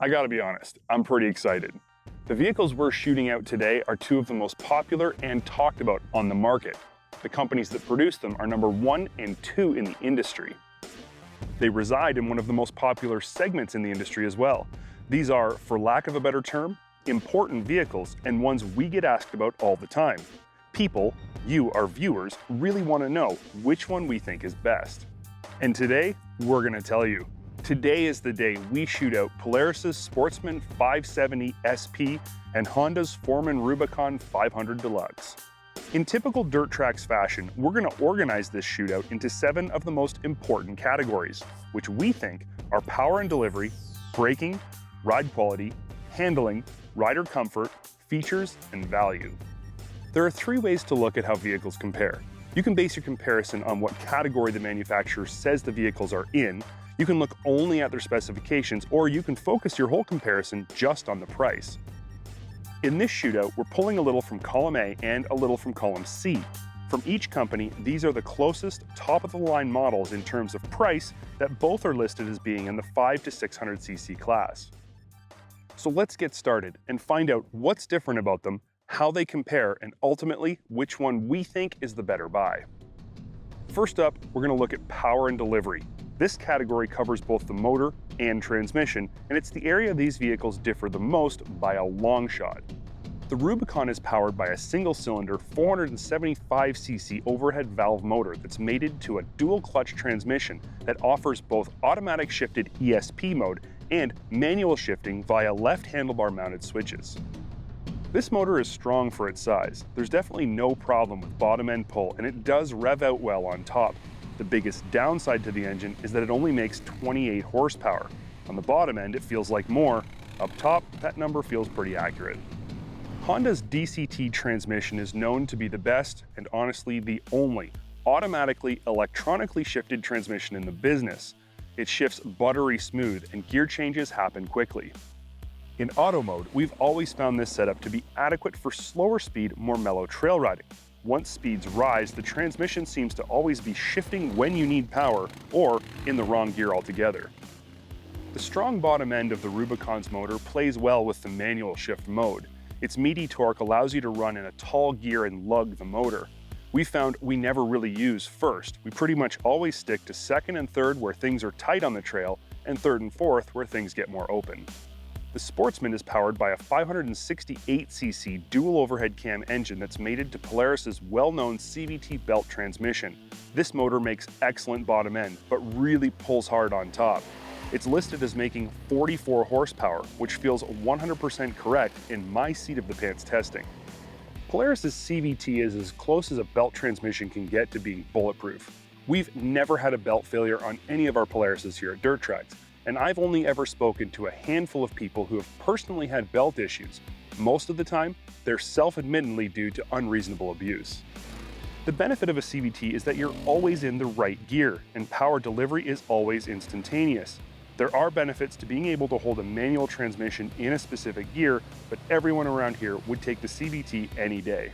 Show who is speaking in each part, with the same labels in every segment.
Speaker 1: I gotta be honest, I'm pretty excited. The vehicles we're shooting out today are two of the most popular and talked about on the market. The companies that produce them are number 1 and 2 in the industry. They reside in one of the most popular segments in the industry as well. These are, for lack of a better term, important vehicles and ones we get asked about all the time. People, you, our viewers, really want to know which one we think is best. And today, we're going to tell you. Today is the day we shoot out Polaris's Sportsman 570 SP and Honda's Foreman Rubicon 500 Deluxe. In typical dirt tracks fashion, we're going to organize this shootout into 7 of the most important categories, which we think are power and delivery, braking, ride quality, handling, rider comfort, features, and value. There are 3 ways to look at how vehicles compare. You can base your comparison on what category the manufacturer says the vehicles are in. You can look only at their specifications, or you can focus your whole comparison just on the price. In this shootout, we're pulling a little from column A and a little from column C. From each company, these are the closest top-of-the-line models in terms of price that both are listed as being in the 500 to 600cc class. So let's get started and find out what's different about them, how they compare, and ultimately, which one we think is the better buy. First up, we're going to look at power and delivery. This category covers both the motor and transmission, and it's the area these vehicles differ the most by a long shot. The Rubicon is powered by a single-cylinder 475cc overhead valve motor that's mated to a dual-clutch transmission that offers both automatic shifted ESP mode and manual shifting via left handlebar mounted switches. This motor is strong for its size. There's definitely no problem with bottom end pull, and it does rev out well on top. The biggest downside to the engine is that it only makes 28 horsepower. On the bottom end, it feels like more. Up top, that number feels pretty accurate. Honda's DCT transmission is known to be the best, and honestly the only, automatically electronically shifted transmission in the business. It shifts buttery smooth, and gear changes happen quickly. In auto mode, we've always found this setup to be adequate for slower speed, more mellow trail riding. Once speeds rise, the transmission seems to always be shifting when you need power or in the wrong gear altogether. The strong bottom end of the Rubicon's motor plays well with the manual shift mode. Its meaty torque allows you to run in a tall gear and lug the motor. We found we never really use first. We pretty much always stick to second and third where things are tight on the trail, and third and fourth where things get more open. The Sportsman is powered by a 568cc dual overhead cam engine that's mated to Polaris's well-known CVT belt transmission. This motor makes excellent bottom end, but really pulls hard on top. It's listed as making 44 horsepower, which feels 100% correct in my seat of the pants testing. Polaris's CVT is as close as a belt transmission can get to being bulletproof. We've never had a belt failure on any of our Polarises here at Dirt Tracks, and I've only ever spoken to a handful of people who have personally had belt issues. Most of the time, they're self-admittedly due to unreasonable abuse. The benefit of a CVT is that you're always in the right gear, and power delivery is always instantaneous. There are benefits to being able to hold a manual transmission in a specific gear, but everyone around here would take the CVT any day.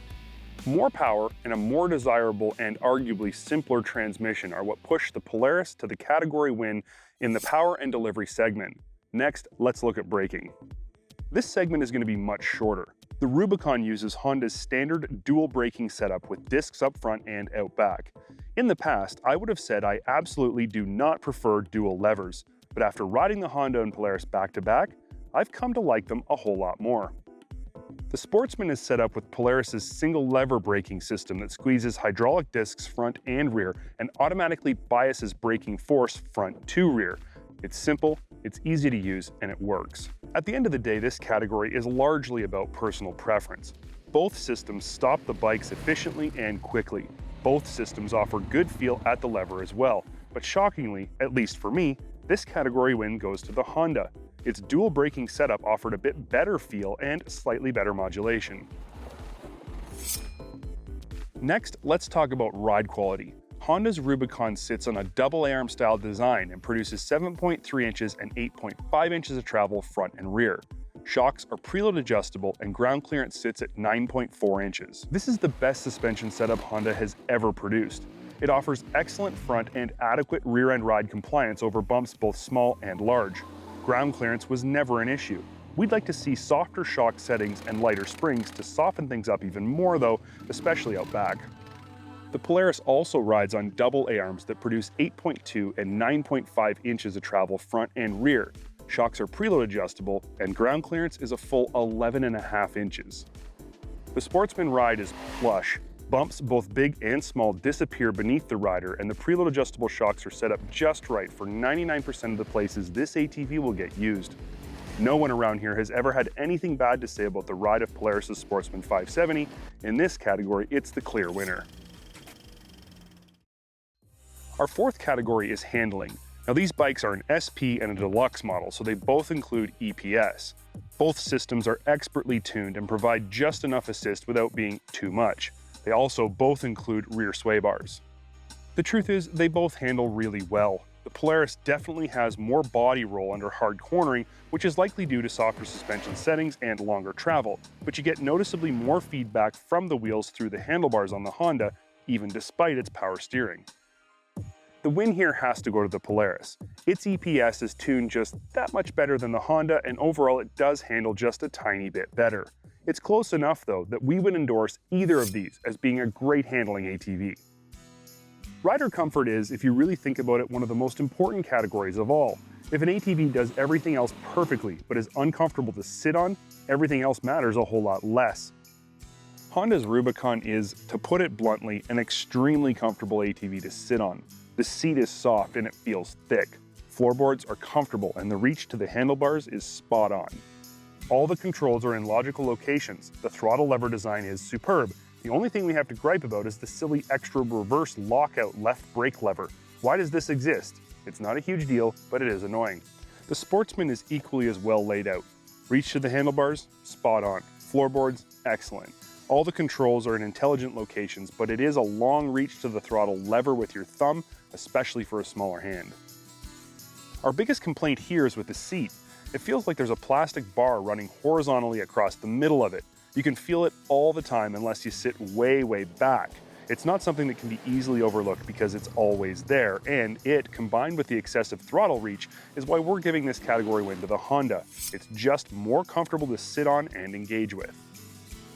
Speaker 1: More power and a more desirable and arguably simpler transmission are what pushed the Polaris to the category win in the power and delivery segment. Next, let's look at braking. This segment is going to be much shorter. The Rubicon uses Honda's standard dual braking setup with discs up front and out back. In the past, I would have said I absolutely do not prefer dual levers, but after riding the Honda and Polaris back to back, I've come to like them a whole lot more. The Sportsman is set up with Polaris's single lever braking system that squeezes hydraulic discs front and rear and automatically biases braking force front to rear. It's simple, it's easy to use, and it works. At the end of the day, this category is largely about personal preference. Both systems stop the bikes efficiently and quickly. Both systems offer good feel at the lever as well, but shockingly, at least for me, this category win goes to the Honda. Its dual braking setup offered a bit better feel and slightly better modulation. Next, let's talk about ride quality. Honda's Rubicon sits on a double A-arm style design and produces 7.3 inches and 8.5 inches of travel front and rear. Shocks are preload adjustable and ground clearance sits at 9.4 inches. This is the best suspension setup Honda has ever produced. It offers excellent front and adequate rear-end ride compliance over bumps both small and large. Ground clearance was never an issue. We'd like to see softer shock settings and lighter springs to soften things up even more though, especially out back. The Polaris also rides on double A-arms that produce 8.2 and 9.5 inches of travel front and rear. Shocks are preload adjustable, and ground clearance is a full 11.5 inches. The Sportsman ride is plush. Bumps, both big and small, disappear beneath the rider, and the preload adjustable shocks are set up just right for 99% of the places this ATV will get used. No one around here has ever had anything bad to say about the ride of Polaris' Sportsman 570. In this category, it's the clear winner. Our fourth category is handling. Now these bikes are an SP and a deluxe model, so they both include EPS. Both systems are expertly tuned and provide just enough assist without being too much. They also both include rear sway bars. The truth is, they both handle really well. The Polaris definitely has more body roll under hard cornering, which is likely due to softer suspension settings and longer travel, but you get noticeably more feedback from the wheels through the handlebars on the Honda, even despite its power steering. The win here has to go to the Polaris. Its EPS is tuned just that much better than the Honda, and overall it does handle just a tiny bit better. It's close enough though that we would endorse either of these as being a great handling ATV. Rider comfort is, if you really think about it, one of the most important categories of all. If an ATV does everything else perfectly but is uncomfortable to sit on, everything else matters a whole lot less. Honda's Rubicon is, to put it bluntly, an extremely comfortable ATV to sit on. The seat is soft and it feels thick. Floorboards are comfortable and the reach to the handlebars is spot on. All the controls are in logical locations. The throttle lever design is superb. The only thing we have to gripe about is the silly extra reverse lockout left brake lever. Why does this exist? It's not a huge deal, but it is annoying. The Sportsman is equally as well laid out. Reach to the handlebars, spot on. Floorboards, excellent. All the controls are in intelligent locations, but it is a long reach to the throttle lever with your thumb, especially for a smaller hand. Our biggest complaint here is with the seat. It feels like there's a plastic bar running horizontally across the middle of it. You can feel it all the time unless you sit way, way back. It's not something that can be easily overlooked because it's always there, and it, combined with the excessive throttle reach, is why we're giving this category win to the Honda. It's just more comfortable to sit on and engage with.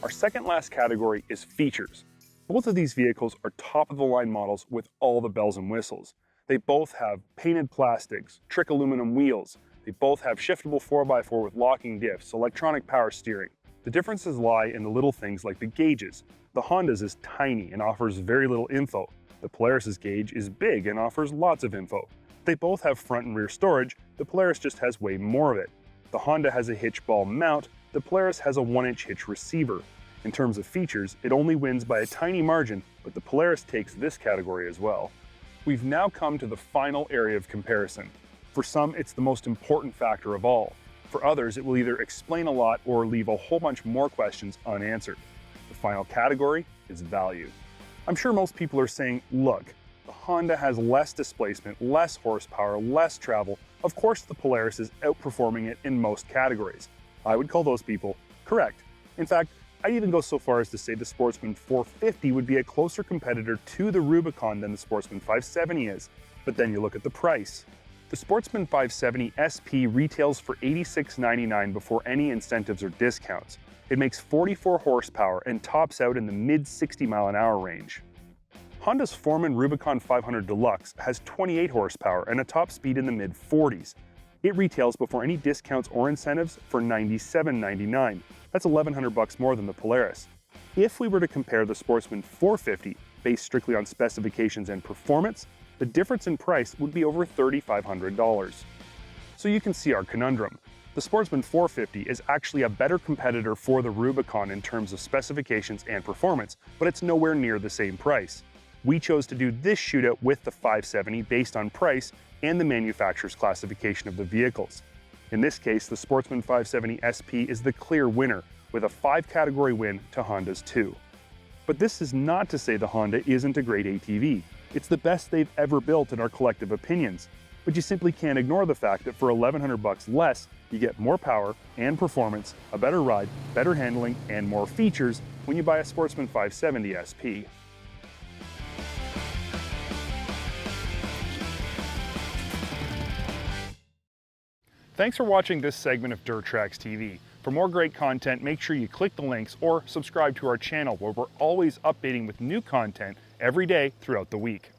Speaker 1: Our second last category is features. Both of these vehicles are top-of-the-line models with all the bells and whistles. They both have painted plastics, trick aluminum wheels. They both have shiftable 4x4 with locking diffs, electronic power steering. The differences lie in the little things like the gauges. The Honda's is tiny and offers very little info. The Polaris's gauge is big and offers lots of info. They both have front and rear storage. The Polaris just has way more of it. The Honda has a hitch ball mount. The Polaris has a 1-inch hitch receiver. In terms of features, it only wins by a tiny margin, but the Polaris takes this category as well. We've now come to the final area of comparison. For some, it's the most important factor of all. For others, it will either explain a lot or leave a whole bunch more questions unanswered. The final category is value. I'm sure most people are saying, look, the Honda has less displacement, less horsepower, less travel. Of course, the Polaris is outperforming it in most categories. I would call those people correct. In fact, I'd even go so far as to say the Sportsman 450 would be a closer competitor to the Rubicon than the Sportsman 570 is. But then you look at the price. The Sportsman 570 SP retails for $86.99 before any incentives or discounts. It makes 44 horsepower and tops out in the mid-60 mile-an-hour range. Honda's Foreman Rubicon 500 Deluxe has 28 horsepower and a top speed in the mid-40s. It retails before any discounts or incentives for $97.99. That's $1,100 more than the Polaris. If we were to compare the Sportsman 450, based strictly on specifications and performance, the difference in price would be over $3,500. So you can see our conundrum. The Sportsman 450 is actually a better competitor for the Rubicon in terms of specifications and performance, but it's nowhere near the same price. We chose to do this shootout with the 570 based on price and the manufacturer's classification of the vehicles. In this case, the Sportsman 570 SP is the clear winner, with a 5-category win to Honda's 2. But this is not to say the Honda isn't a great ATV. It's the best they've ever built in our collective opinions. But you simply can't ignore the fact that for $1,100 less, you get more power and performance, a better ride, better handling, and more features when you buy a Sportsman 570 SP. Thanks for watching this segment of Dirt Trax TV. For more great content, make sure you click the links or subscribe to our channel where we're always updating with new content every day throughout the week.